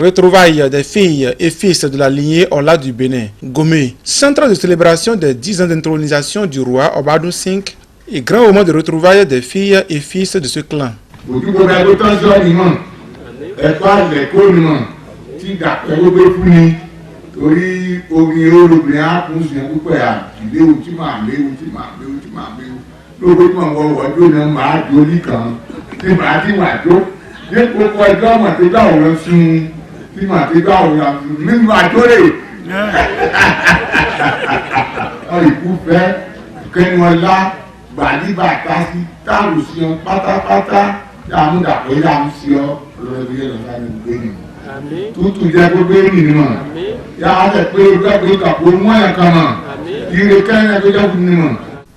Retrouvailles des filles et fils de la lignée Ola du Bénin, Gomé, centre de célébration des 10 ans d'intronisation du roi Obadou V et grand moment de retrouvailles des filles et fils de ce clan.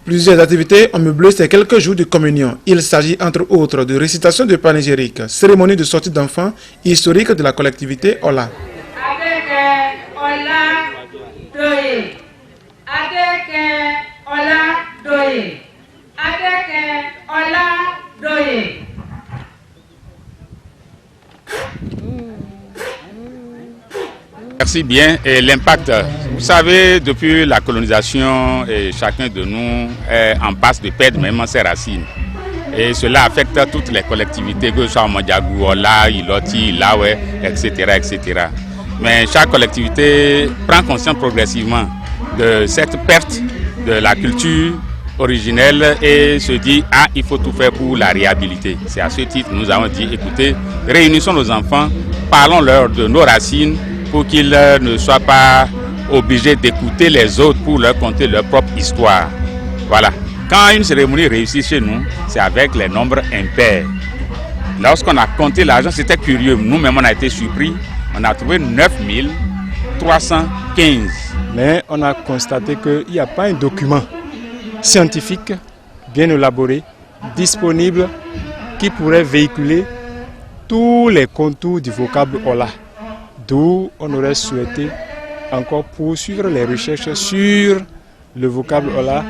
Plusieurs activités ont meublé ces quelques jours de communion. Il s'agit entre autres de récitation de panégyrique, cérémonie de sortie d'enfants historique de la collectivité Ola. Merci bien. Et l'impact, vous savez, depuis la colonisation, chacun de nous est en passe de perdre même ses racines. Et cela affecte toutes les collectivités, que ce soit Mandjagou, Ola, Iloti, Ilawe, etc., etc. Mais chaque collectivité prend conscience progressivement de cette perte de la culture originelle et se dit « Ah, il faut tout faire pour la réhabiliter ». C'est à ce titre que nous avons dit « Écoutez, réunissons nos enfants, parlons-leur de nos racines pour qu'ils ne soient pas obligés d'écouter les autres pour leur conter leur propre histoire ». Voilà. Quand une cérémonie réussit chez nous, c'est avec les nombres impairs. Lorsqu'on a compté l'argent, c'était curieux. Nous-mêmes, on a été surpris. On a trouvé 9315. Mais on a constaté qu'il n'y a pas un document scientifique, bien élaboré, disponible, qui pourrait véhiculer tous les contours du vocable Ola. D'où on aurait souhaité encore poursuivre les recherches sur le vocable Ola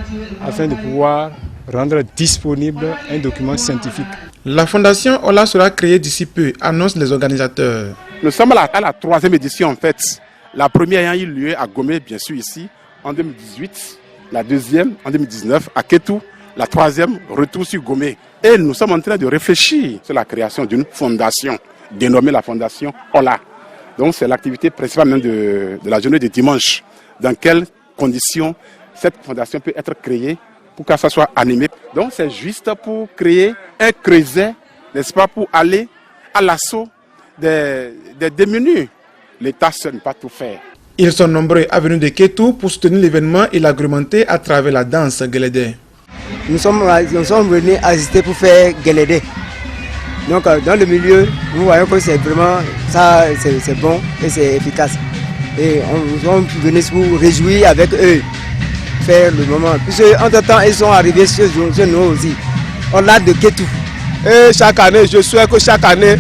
afin de pouvoir rendre disponible un document scientifique. La fondation Ola sera créée d'ici peu, annoncent les organisateurs. Nous sommes à la 3e édition en fait. La première ayant eu lieu à Gomé, bien sûr ici, en 2018. La deuxième en 2019 à Kétou. La troisième, retour sur Gomé. Et nous sommes en train de réfléchir sur la création d'une fondation, dénommée la fondation Ola. Donc c'est l'activité principale même de la journée de dimanche. Dans quelles conditions cette fondation peut être créée pour que ça soit animé. Donc c'est juste pour créer un creuset, n'est-ce pas, pour aller à l'assaut des démunis. L'État seul ne peut pas tout faire. Ils sont nombreux à venir de Kétou pour soutenir l'événement et l'agrémenter à travers la danse Guélédé. Nous sommes venus assister pour faire Guélédé. Donc dans le milieu, nous voyons que c'est vraiment ça, c'est bon et c'est efficace. Et nous sommes venus pour réjouir avec eux, faire le moment. Puisque entre-temps, ils sont arrivés chez nous aussi. On l'a de Kétou. Et chaque année, je souhaite que chaque année,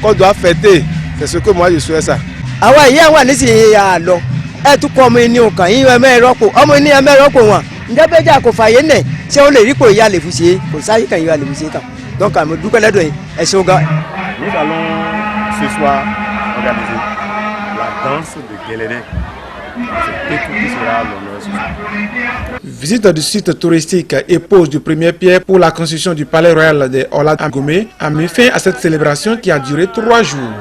qu'on doit fêter. C'est ce que moi je souhaite ça. Ah ouais, il y a un ici, il y a l'eau. Et tout comme il y a un cas, il y a un méroco. Ah, il y a un méroco. Il y a un méroco. Si on les dit qu'il y a les foussiers, pour ça, il y a les foussiers. Donc, nous allons ce soir organiser la danse de Guélédé. Visite du site touristique et pose du premier pierre pour la construction du palais royal de Ola à Gomé a mis fin à cette célébration qui a duré 3 jours.